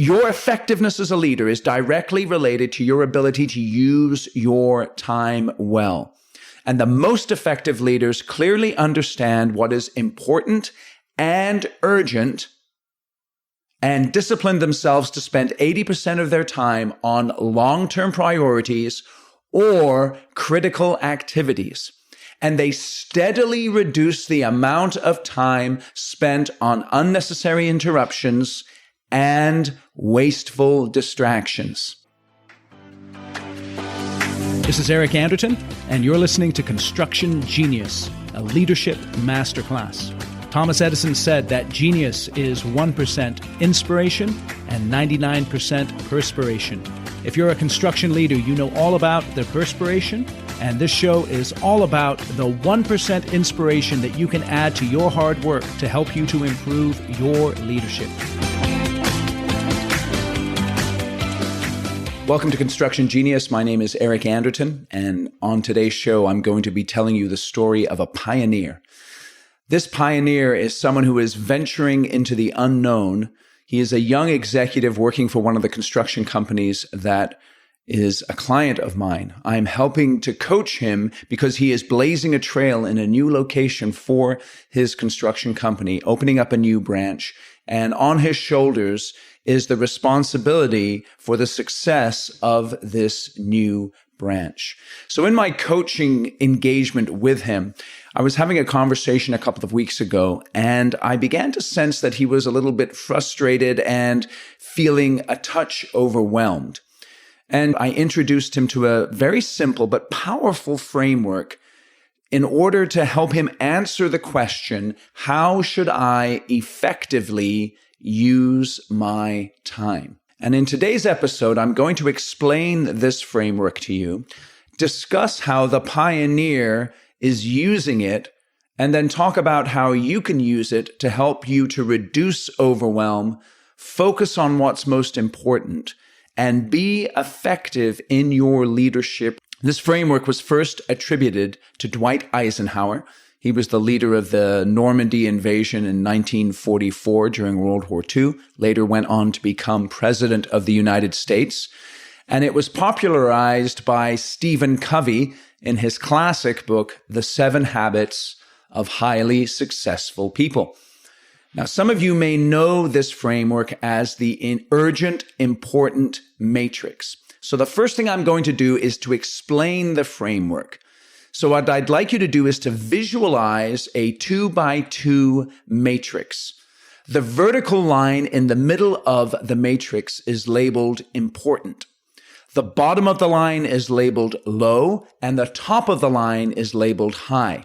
Your effectiveness as a leader is directly related to your ability to use your time well. And the most effective leaders clearly understand what is important and urgent and discipline themselves to spend 80% of their time on long-term priorities or critical activities. And they steadily reduce the amount of time spent on unnecessary interruptions and wasteful distractions. This is Eric Anderton, and you're listening to Construction Genius, a leadership masterclass. Thomas Edison said that genius is 1% inspiration and 99% perspiration. If you're a construction leader, you know all about the perspiration, and this show is all about the 1% inspiration that you can add to your hard work to help you to improve your leadership. Welcome to Construction Genius. My name is Eric Anderton, and on today's show, I'm going to be telling you the story of a pioneer. This pioneer is someone who is venturing into the unknown. He is a young executive working for one of the construction companies that is a client of mine. I'm helping to coach him because he is blazing a trail in a new location for his construction company, opening up a new branch, and on his shoulders is the responsibility for the success of this new branch. So in my coaching engagement with him, I was having a conversation a couple of weeks ago, and I began to sense that he was a little bit frustrated and feeling a touch overwhelmed. And I introduced him to a very simple but powerful framework in order to help him answer the question, how should I effectively use my time? And in today's episode, I'm going to explain this framework to you, discuss how the pioneer is using it, and then talk about how you can use it to help you to reduce overwhelm, focus on what's most important, and be effective in your leadership. This framework was first attributed to Dwight Eisenhower. He was the leader of the Normandy invasion in 1944 during World War II, later went on to become president of the United States. And it was popularized by Steven Covey in his classic book, The 7 Habits of Highly Successful People. Now, some of you may know this framework as the urgent, important matrix. So the first thing I'm going to do is to explain the framework. So what I'd like you to do is to visualize a 2x2 matrix. The vertical line in the middle of the matrix is labeled important. The bottom of the line is labeled low, and the top of the line is labeled high.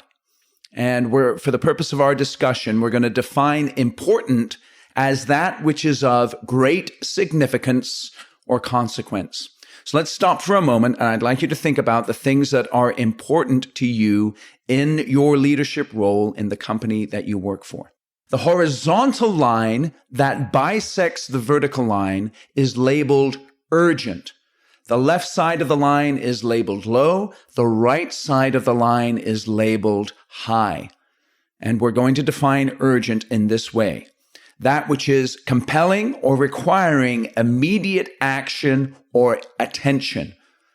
And for the purpose of our discussion, we're going to define important as that which is of great significance or consequence. So let's stop for a moment, and I'd like you to think about the things that are important to you in your leadership role in the company that you work for. The horizontal line that bisects the vertical line is labeled urgent. The left side of the line is labeled low. The right side of the line is labeled high. And we're going to define urgent in this way. That which is compelling or requiring immediate action or attention.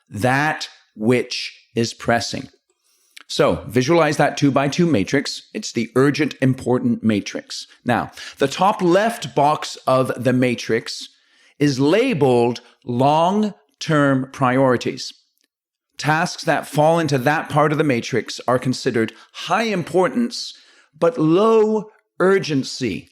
That which is pressing. So visualize that 2x2 matrix. It's the urgent, important matrix. Now, the top left box of the matrix is labeled long-term priorities. Tasks that fall into that part of the matrix are considered high importance, but low urgency.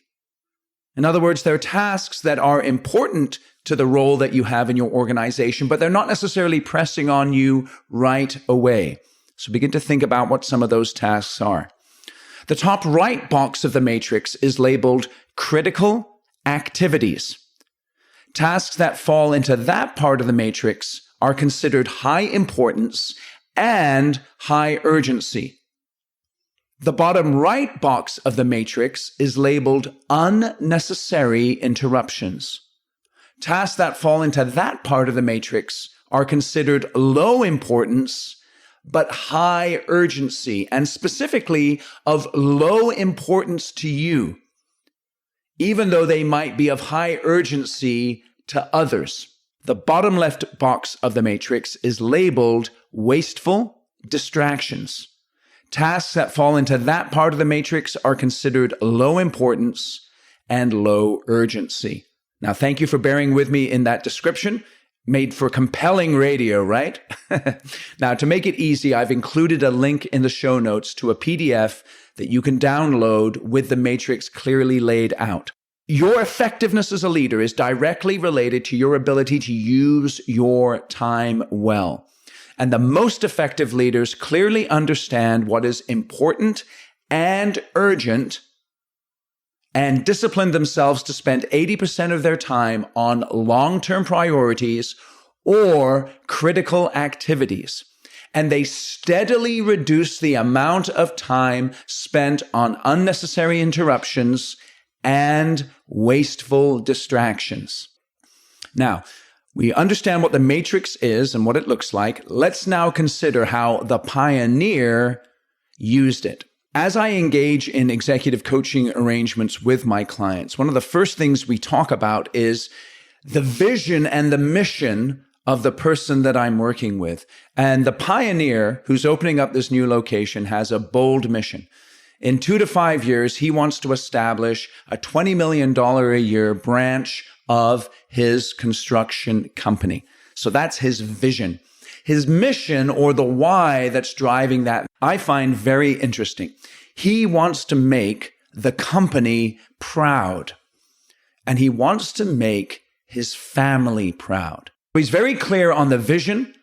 In other words, they're tasks that are important to the role that you have in your organization, but they're not necessarily pressing on you right away. So begin to think about what some of those tasks are. The top right box of the matrix is labeled critical activities. Tasks that fall into that part of the matrix are considered high importance and high urgency. The bottom right box of the matrix is labeled unnecessary interruptions. Tasks that fall into that part of the matrix are considered low importance, but high urgency, and specifically of low importance to you, even though they might be of high urgency to others. The bottom left box of the matrix is labeled wasteful distractions. Tasks that fall into that part of the matrix are considered low importance and low urgency. Now, thank you for bearing with me in that description. Made for compelling radio, right? Now, to make it easy, I've included a link in the show notes to a PDF that you can download with the matrix clearly laid out. Your effectiveness as a leader is directly related to your ability to use your time well. And the most effective leaders clearly understand what is important and urgent and discipline themselves to spend 80% of their time on long-term priorities or critical activities. And they steadily reduce the amount of time spent on unnecessary interruptions and wasteful distractions. Now, we understand what the matrix is and what it looks like. Let's now consider how the pioneer used it. As I engage in executive coaching arrangements with my clients, one of the first things we talk about is the vision and the mission of the person that I'm working with. And the pioneer who's opening up this new location has a bold mission. In 2 to 5 years, he wants to establish a $20 million a year branch of his construction company. So that's his vision. His mission, or the why that's driving that, I find very interesting. He wants to make the company proud, and he wants to make his family proud. He's very clear on the vision,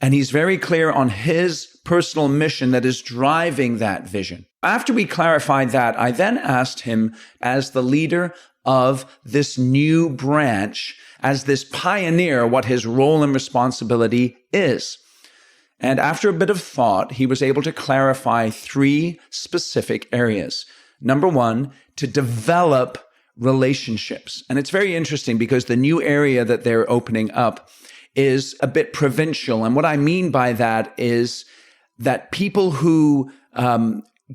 and he's very clear on his personal mission that is driving that vision. After we clarified that, I then asked him, as the leader of this new branch, as this pioneer, what his role and responsibility is. And after a bit of thought, he was able to clarify 3 specific areas. Number 1, to develop relationships. And it's very interesting because the new area that they're opening up is a bit provincial. And what I mean by that is that people who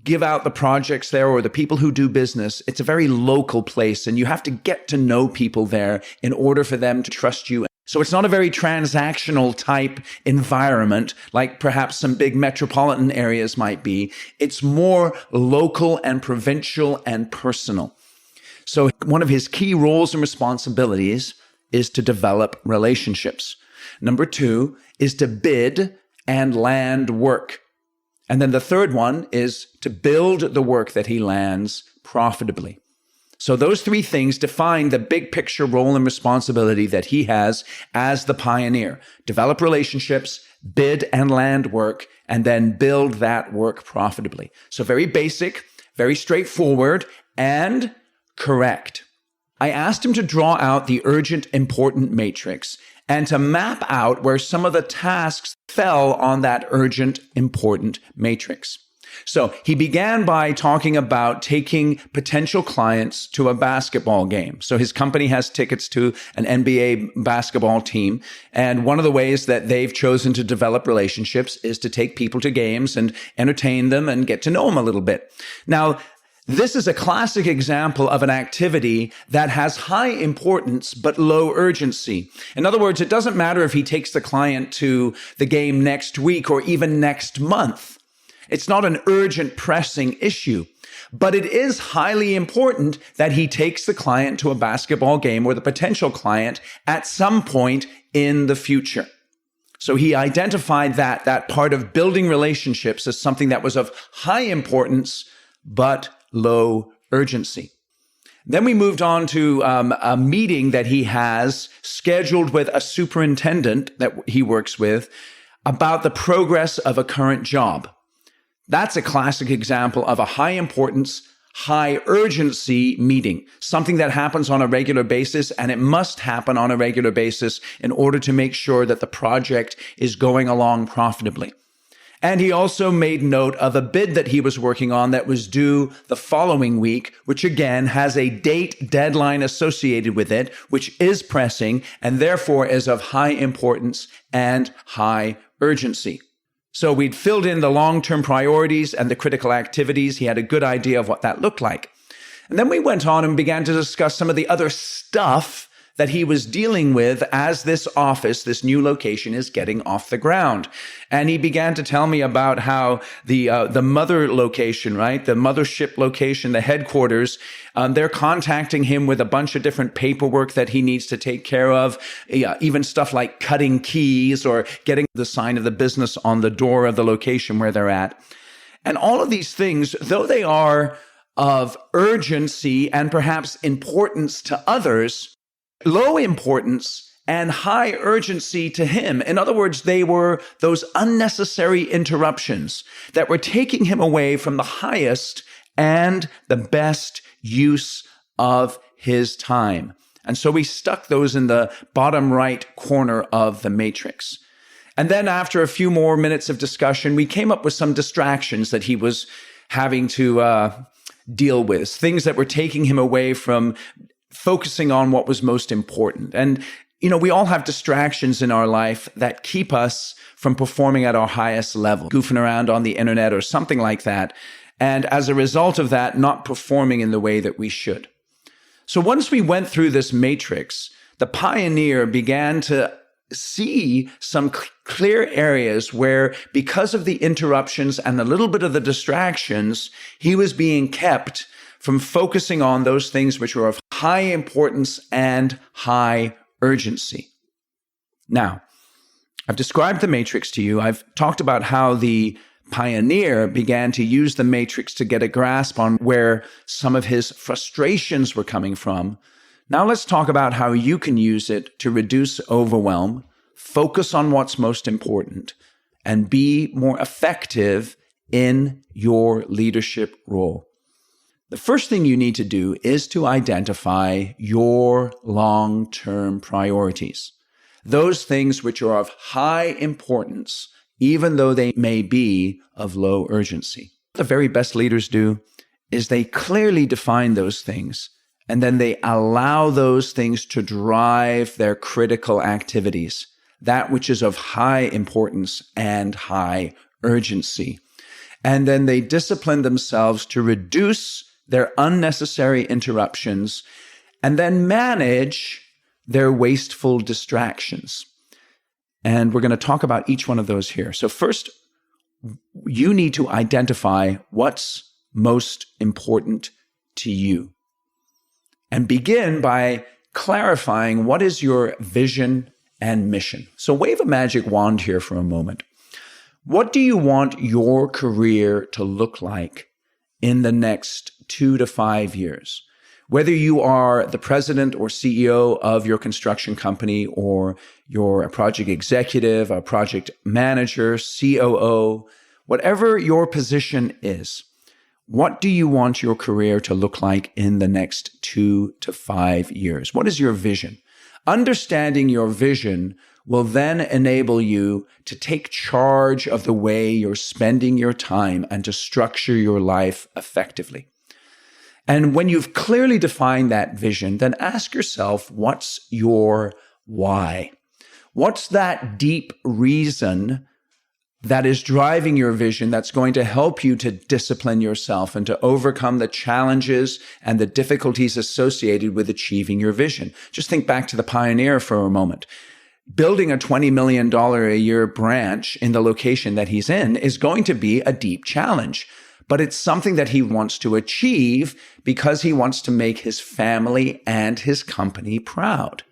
give out the projects there, or the people who do business, it's a very local place, and you have to get to know people there in order for them to trust you. So it's not a very transactional type environment like perhaps some big metropolitan areas might be. It's more local and provincial and personal. So one of his key roles and responsibilities is to develop relationships. Number 2 is to bid and land work. And then the third one is to build the work that he lands profitably. So those 3 things define the big picture role and responsibility that he has as the pioneer. Develop relationships, bid and land work, and then build that work profitably. So very basic, very straightforward, and correct. I asked him to draw out the urgent, important matrix and to map out where some of the tasks fell on that urgent, important matrix. So he began by talking about taking potential clients to a basketball game. So his company has tickets to an NBA basketball team. And one of the ways that they've chosen to develop relationships is to take people to games and entertain them and get to know them a little bit. Now, this is a classic example of an activity that has high importance but low urgency. In other words, it doesn't matter if he takes the client to the game next week or even next month. It's not an urgent, pressing issue, but it is highly important that he takes the client to a basketball game, or the potential client, at some point in the future. So he identified that part of building relationships as something that was of high importance, but low urgency. Then we moved on to a meeting that he has scheduled with a superintendent that he works with about the progress of a current job. That's a classic example of a high importance, high urgency meeting, something that happens on a regular basis, and it must happen on a regular basis in order to make sure that the project is going along profitably. And he also made note of a bid that he was working on that was due the following week, which again has a date deadline associated with it, which is pressing and therefore is of high importance and high urgency. So we'd filled in the long-term priorities and the critical activities. He had a good idea of what that looked like. And then we went on and began to discuss some of the other stuff that he was dealing with as this office, this new location, is getting off the ground. And he began to tell me about how the mother location, right, the mothership location, the headquarters, they're contacting him with a bunch of different paperwork that he needs to take care of, even stuff like cutting keys or getting the sign of the business on the door of the location where they're at. And all of these things, though they are of urgency and perhaps importance to others, low importance and high urgency to him. In other words, they were those unnecessary interruptions that were taking him away from the highest and the best use of his time. And so we stuck those in the bottom right corner of the matrix. And then after a few more minutes of discussion, we came up with some distractions that he was having to deal with, things that were taking him away from focusing on what was most important. And, we all have distractions in our life that keep us from performing at our highest level, goofing around on the internet or something like that. And as a result of that, not performing in the way that we should. So once we went through this matrix, the pioneer began to see some clear areas where, because of the interruptions and a little bit of the distractions, he was being kept from focusing on those things which were of high importance and high urgency. Now, I've described the matrix to you. I've talked about how the pioneer began to use the matrix to get a grasp on where some of his frustrations were coming from. Now let's talk about how you can use it to reduce overwhelm, focus on what's most important, and be more effective in your leadership role. The first thing you need to do is to identify your long-term priorities, those things which are of high importance, even though they may be of low urgency. What the very best leaders do is they clearly define those things, and then they allow those things to drive their critical activities, that which is of high importance and high urgency. And then they discipline themselves to reduce their unnecessary interruptions and then manage their wasteful distractions. And we're going to talk about each one of those here. So first, you need to identify what's most important to you. And begin by clarifying what is your vision and mission. So wave a magic wand here for a moment. What do you want your career to look like in the next 2 to 5 years? Whether you are the president or CEO of your construction company, or you're a project executive, a project manager, COO, whatever your position is, what do you want your career to look like in the next 2 to 5 years? What is your vision? Understanding your vision will then enable you to take charge of the way you're spending your time and to structure your life effectively. And when you've clearly defined that vision, then ask yourself, what's your why? What's that deep reason that is driving your vision that's going to help you to discipline yourself and to overcome the challenges and the difficulties associated with achieving your vision? Just think back to the pioneer for a moment. Building a $20 million a year branch in the location that he's in is going to be a deep challenge, but it's something that he wants to achieve because he wants to make his family and his company proud.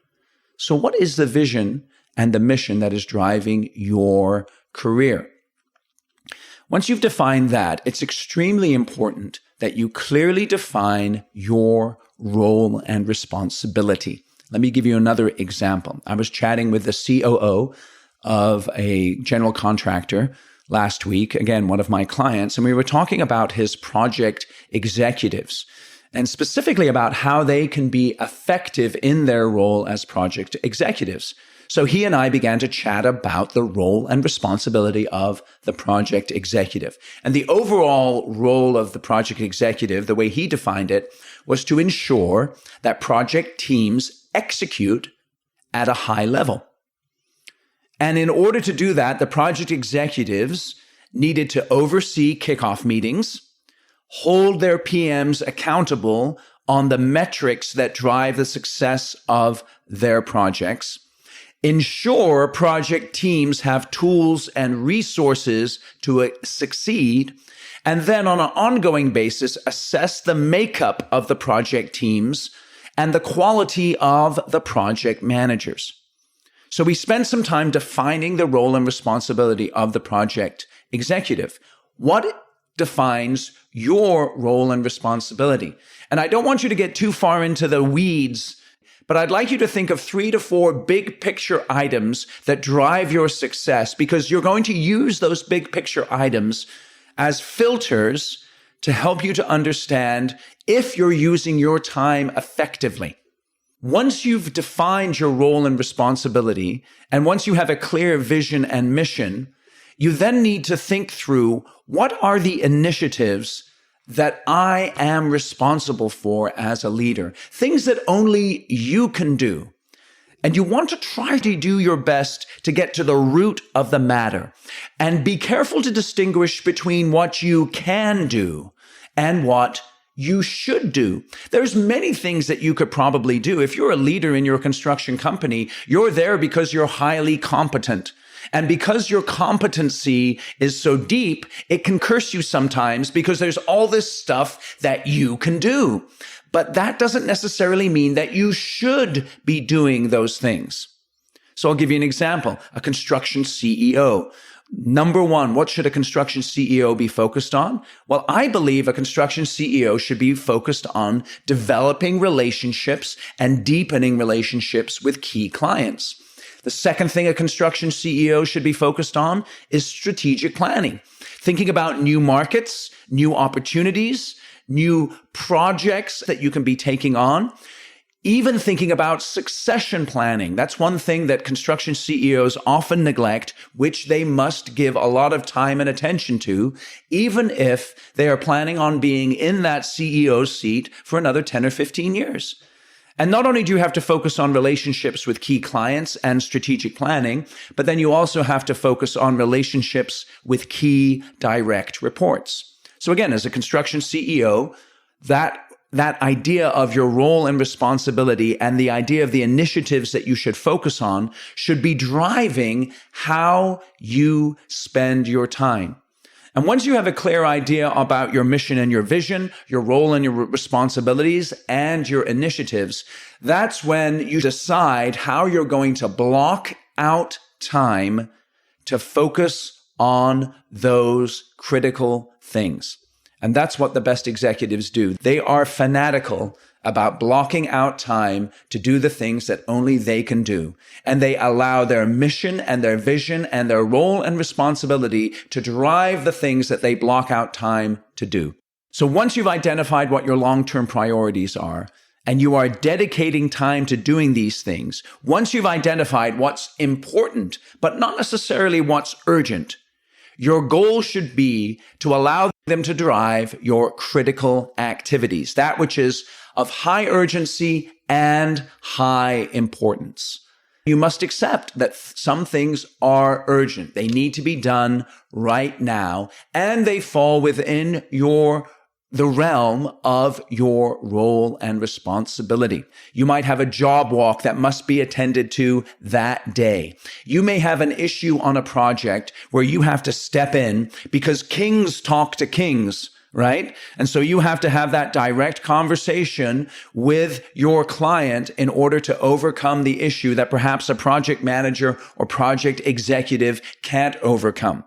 So what is the vision and the mission that is driving your career? Once you've defined that, it's extremely important that you clearly define your role and responsibility. Let me give you another example. I was chatting with the COO of a general contractor last week, again, one of my clients, and we were talking about his project executives and specifically about how they can be effective in their role as project executives. So he and I began to chat about the role and responsibility of the project executive. And the overall role of the project executive, the way he defined it, was to ensure that project teams execute at a high level. And in order to do that, the project executives needed to oversee kickoff meetings, hold their PMs accountable on the metrics that drive the success of their projects, ensure project teams have tools and resources to succeed, and then on an ongoing basis, assess the makeup of the project teams and the quality of the project managers. So we spend some time defining the role and responsibility of the project executive. What defines your role and responsibility? And I don't want you to get too far into the weeds, but I'd like you to think of 3 to 4 big picture items that drive your success, because you're going to use those big picture items as filters to help you to understand if you're using your time effectively. Once you've defined your role and responsibility, and once you have a clear vision and mission, you then need to think through, what are the initiatives that I am responsible for as a leader? Things that only you can do. And you want to try to do your best to get to the root of the matter. And be careful to distinguish between what you can do and what you should do. There's many things that you could probably do. If you're a leader in your construction company, you're there because you're highly competent. And because your competency is so deep, it can curse you sometimes because there's all this stuff that you can do. But that doesn't necessarily mean that you should be doing those things. So I'll give you an example. A construction CEO. Number one, what should a construction CEO be focused on? Well, I believe a construction CEO should be focused on developing relationships and deepening relationships with key clients. The second thing a construction CEO should be focused on is strategic planning, thinking about new markets, new opportunities, new projects that you can be taking on, even thinking about succession planning. That's one thing that construction CEOs often neglect, which they must give a lot of time and attention to, even if they are planning on being in that CEO seat for another 10 or 15 years. And not only do you have to focus on relationships with key clients and strategic planning, but then you also have to focus on relationships with key direct reports. So again, as a construction CEO, that idea of your role and responsibility and the idea of the initiatives that you should focus on should be driving how you spend your time. And once you have a clear idea about your mission and your vision, your role and your responsibilities and your initiatives, that's when you decide how you're going to block out time to focus on those critical things. And that's what the best executives do. They are fanatical about blocking out time to do the things that only they can do. And they allow their mission and their vision and their role and responsibility to drive the things that they block out time to do. So once you've identified what your long-term priorities are, and you are dedicating time to doing these things, once you've identified what's important, but not necessarily what's urgent, your goal should be to allow them to drive your critical activities, that which is of high urgency and high importance. You must accept that some things are urgent. They need to be done right now, and they fall within the realm of your role and responsibility. You might have a job walk that must be attended to that day. You may have an issue on a project where you have to step in because kings talk to kings, right? And so you have to have that direct conversation with your client in order to overcome the issue that perhaps a project manager or project executive can't overcome.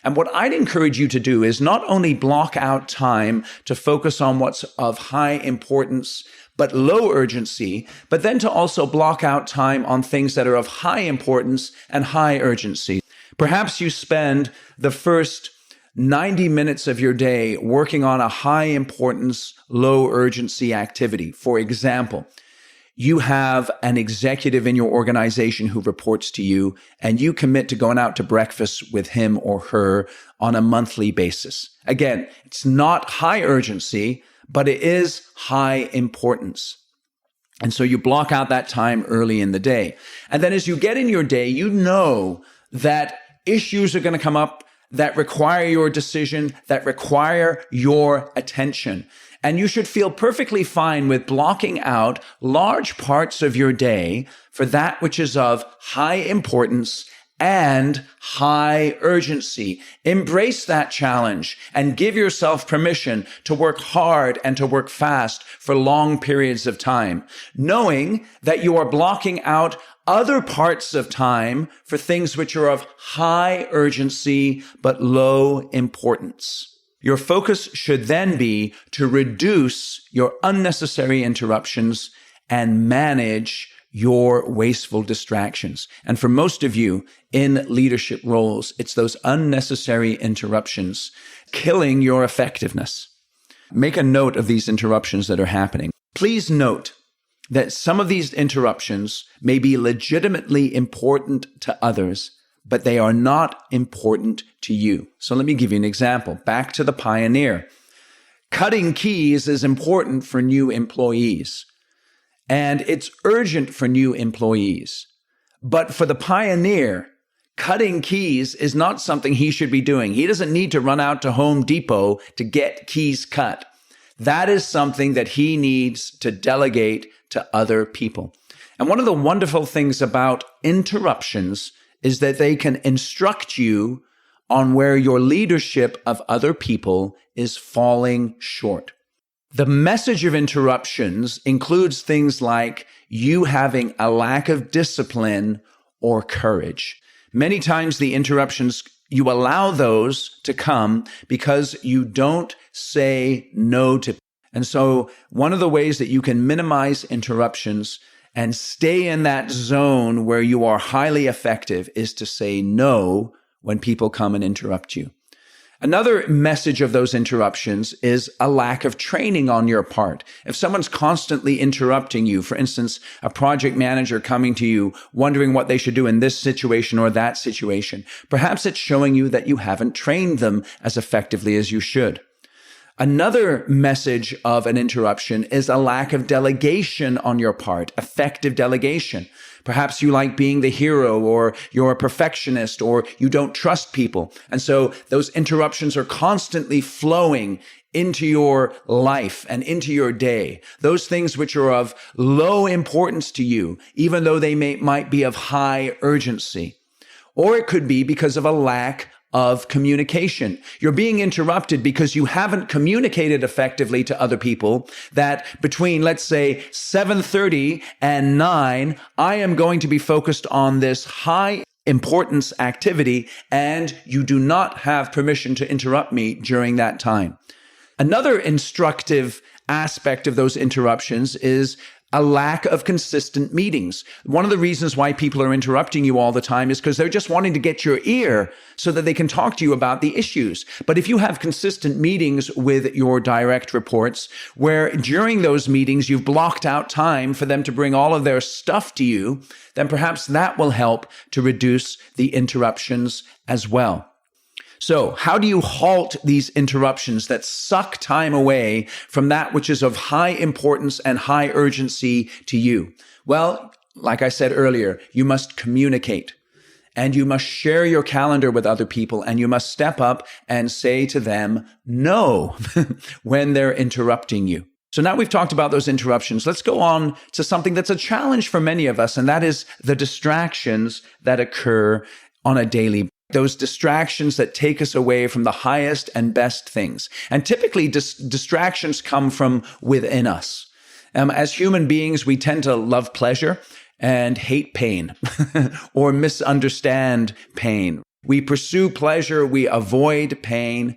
And what I'd encourage you to do is not only block out time to focus on what's of high importance, but low urgency, but then to also block out time on things that are of high importance and high urgency. Perhaps you spend the first 90 minutes of your day working on a high importance, low urgency activity. For example, you have an executive in your organization who reports to you, and you commit to going out to breakfast with him or her on a monthly basis. Again, it's not high urgency, but it is high importance. And so you block out that time early in the day. And then as you get in your day, you know that issues are going to come up that require your decision, that require your attention. And you should feel perfectly fine with blocking out large parts of your day for that which is of high importance and high urgency. Embrace that challenge and give yourself permission to work hard and to work fast for long periods of time, knowing that you are blocking out other parts of time for things which are of high urgency but low importance. Your focus should then be to reduce your unnecessary interruptions and manage your wasteful distractions. And for most of you in leadership roles, it's those unnecessary interruptions killing your effectiveness. Make a note of these interruptions that are happening. Please note that some of these interruptions may be legitimately important to others, but they are not important to you. So let me give you an example. Back to the pioneer. Cutting keys is important for new employees, and it's urgent for new employees. But for the pioneer, cutting keys is not something he should be doing. He doesn't need to run out to Home Depot to get keys cut. That is something that he needs to delegate to other people. And one of the wonderful things about interruptions is that they can instruct you on where your leadership of other people is falling short. The message of interruptions includes things like you having a lack of discipline or courage. Many times the interruptions, you allow those to come because you don't say no to. And so one of the ways that you can minimize interruptions and stay in that zone where you are highly effective is to say no when people come and interrupt you. Another message of those interruptions is a lack of training on your part. If someone's constantly interrupting you, for instance, a project manager coming to you wondering what they should do in this situation or that situation, perhaps it's showing you that you haven't trained them as effectively as you should. Another message of an interruption is a lack of delegation on your part, effective delegation. Perhaps you like being the hero, or you're a perfectionist, or you don't trust people. And so those interruptions are constantly flowing into your life and into your day. Those things which are of low importance to you, even though they might be of high urgency. Or it could be because of a lack of communication. You're being interrupted because you haven't communicated effectively to other people that between, let's say, 7:30 and 9, I am going to be focused on this high importance activity, and you do not have permission to interrupt me during that time. Another instructive aspect of those interruptions is a lack of consistent meetings. One of the reasons why people are interrupting you all the time is because they're just wanting to get your ear so that they can talk to you about the issues. But if you have consistent meetings with your direct reports, where during those meetings you've blocked out time for them to bring all of their stuff to you, then perhaps that will help to reduce the interruptions as well. So how do you halt these interruptions that suck time away from that which is of high importance and high urgency to you? Well, like I said earlier, you must communicate, and you must share your calendar with other people, and you must step up and say to them no when they're interrupting you. So now we've talked about those interruptions. Let's go on to something that's a challenge for many of us, and that is the distractions that occur on a daily basis. Those distractions that take us away from the highest and best things. And typically distractions come from within us. As human beings, we tend to love pleasure and hate pain or misunderstand pain. We pursue pleasure, we avoid pain.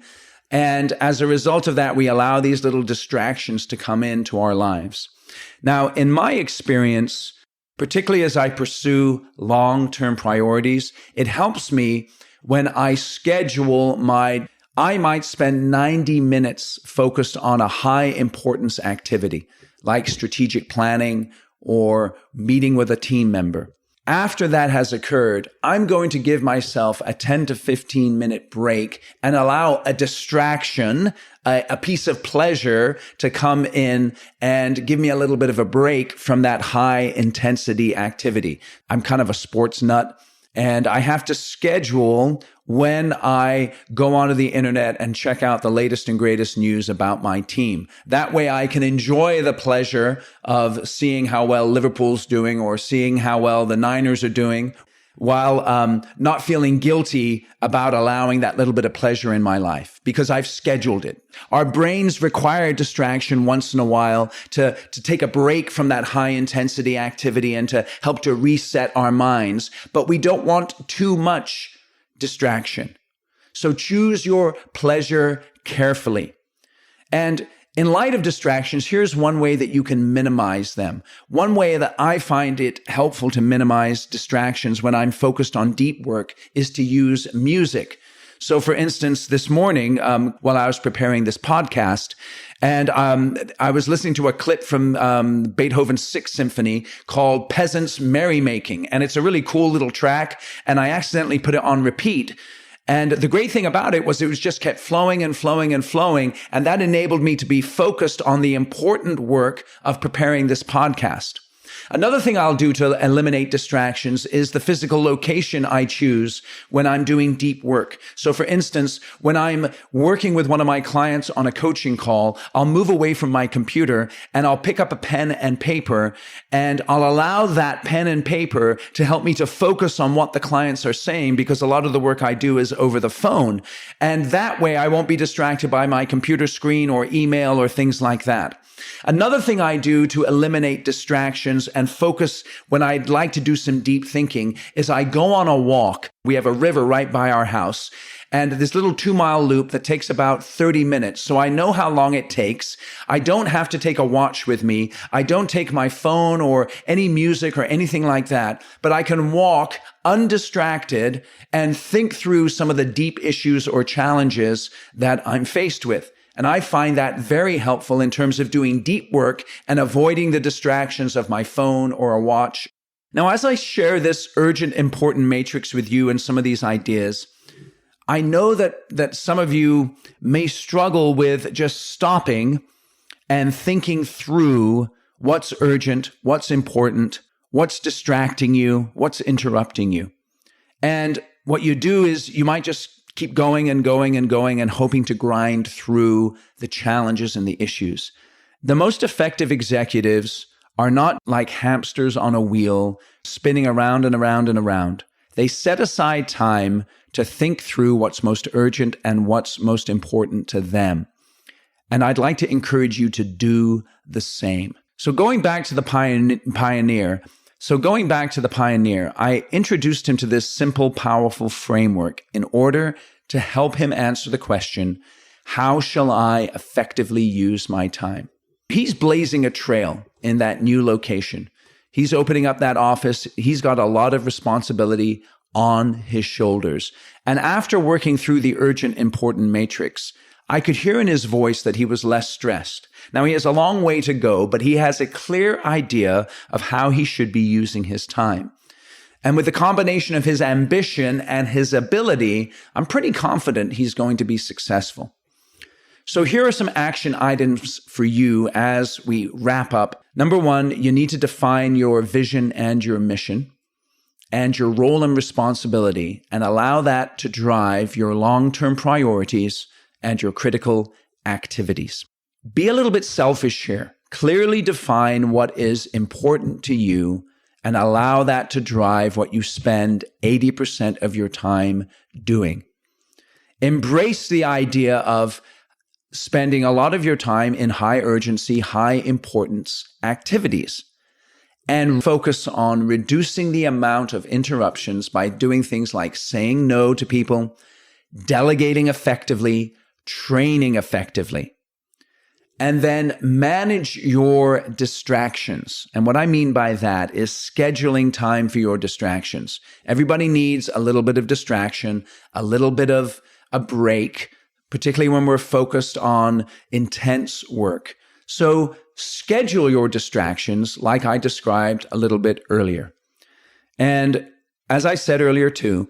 And as a result of that, we allow these little distractions to come into our lives. Now, in my experience, particularly as I pursue long-term priorities, it helps me when I schedule I might spend 90 minutes focused on a high importance activity, like strategic planning or meeting with a team member. After that has occurred, I'm going to give myself a 10 to 15 minute break and allow a distraction, a piece of pleasure to come in and give me a little bit of a break from that high intensity activity. I'm kind of a sports nut. And I have to schedule when I go onto the internet and check out the latest and greatest news about my team. That way I can enjoy the pleasure of seeing how well Liverpool's doing or seeing how well the Niners are doing, while not feeling guilty about allowing that little bit of pleasure in my life because I've scheduled it. Our brains require distraction once in a while to take a break from that high intensity activity and to help to reset our minds, but we don't want too much distraction. So choose your pleasure carefully. And in light of distractions, here's one way that you can minimize them. One way that I find it helpful to minimize distractions when I'm focused on deep work is to use music. So for instance, this morning, while I was preparing this podcast, and I was listening to a clip from Beethoven's Sixth Symphony called Peasants' Merrymaking. And it's a really cool little track. And I accidentally put it on repeat. And the great thing about it was just kept flowing and flowing and flowing. And that enabled me to be focused on the important work of preparing this podcast. Another thing I'll do to eliminate distractions is the physical location I choose when I'm doing deep work. So for instance, when I'm working with one of my clients on a coaching call, I'll move away from my computer and I'll pick up a pen and paper and I'll allow that pen and paper to help me to focus on what the clients are saying because a lot of the work I do is over the phone. And that way I won't be distracted by my computer screen or email or things like that. Another thing I do to eliminate distractions and focus when I'd like to do some deep thinking is I go on a walk. We have a river right by our house and this little 2-mile loop that takes about 30 minutes. So I know how long it takes. I don't have to take a watch with me. I don't take my phone or any music or anything like that, but I can walk undistracted and think through some of the deep issues or challenges that I'm faced with. And I find that very helpful in terms of doing deep work and avoiding the distractions of my phone or a watch. Now, as I share this urgent, important matrix with you and some of these ideas, I know that some of you may struggle with just stopping and thinking through what's urgent, what's important, what's distracting you, what's interrupting you. And what you do is you might just keep going and going and going and hoping to grind through the challenges and the issues. The most effective executives are not like hamsters on a wheel, spinning around and around and around. They set aside time to think through what's most urgent and what's most important to them. And I'd like to encourage you to do the same. So going back to the pioneer, I introduced him to this simple, powerful framework in order to help him answer the question, how shall I effectively use my time? He's blazing a trail in that new location. He's opening up that office. He's got a lot of responsibility on his shoulders. And after working through the urgent, important matrix, I could hear in his voice that he was less stressed. Now, he has a long way to go, but he has a clear idea of how he should be using his time. And with the combination of his ambition and his ability, I'm pretty confident he's going to be successful. So here are some action items for you as we wrap up. Number one, you need to define your vision and your mission and your role and responsibility and allow that to drive your long-term priorities and your critical activities. Be a little bit selfish here. Clearly define what is important to you and allow that to drive what you spend 80% of your time doing. Embrace the idea of spending a lot of your time in high urgency, high importance activities and focus on reducing the amount of interruptions by doing things like saying no to people, delegating effectively, training effectively, and then manage your distractions. And what I mean by that is scheduling time for your distractions. Everybody needs a little bit of distraction, a little bit of a break, particularly when we're focused on intense work. So schedule your distractions like I described a little bit earlier. And as I said earlier too,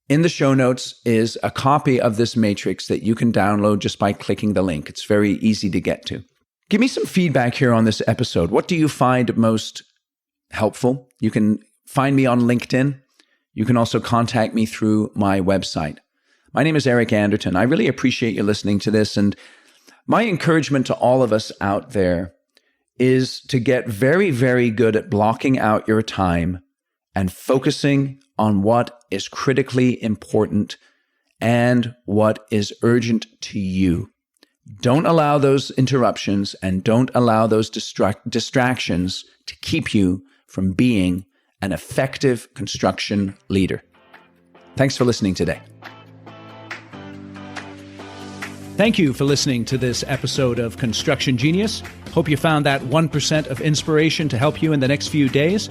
in the show notes is a copy of this matrix that you can download just by clicking the link. It's very easy to get to. Give me some feedback here on this episode. What do you find most helpful? You can find me on LinkedIn. You can also contact me through my website. My name is Eric Anderton. I really appreciate you listening to this. And my encouragement to all of us out there is to get very, very good at blocking out your time and focusing on what is critically important and what is urgent to you. Don't allow those interruptions and don't allow those distractions to keep you from being an effective construction leader. Thanks for listening today. Thank you for listening to this episode of Construction Genius. Hope you found that 1% of inspiration to help you in the next few days.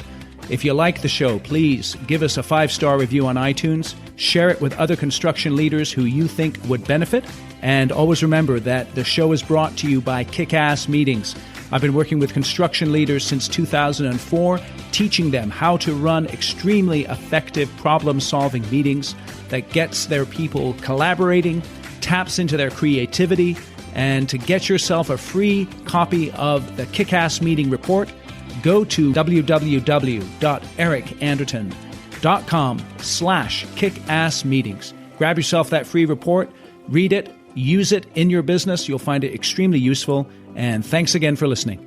If you like the show, please give us a 5-star review on iTunes. Share it with other construction leaders who you think would benefit. And always remember that the show is brought to you by Kick-Ass Meetings. I've been working with construction leaders since 2004, teaching them how to run extremely effective problem-solving meetings that gets their people collaborating, taps into their creativity. And to get yourself a free copy of the Kick-Ass Meeting Report, go to www.ericanderton.com/kickassmeetings. Grab yourself that free report, read it, use it in your business. You'll find it extremely useful. And thanks again for listening.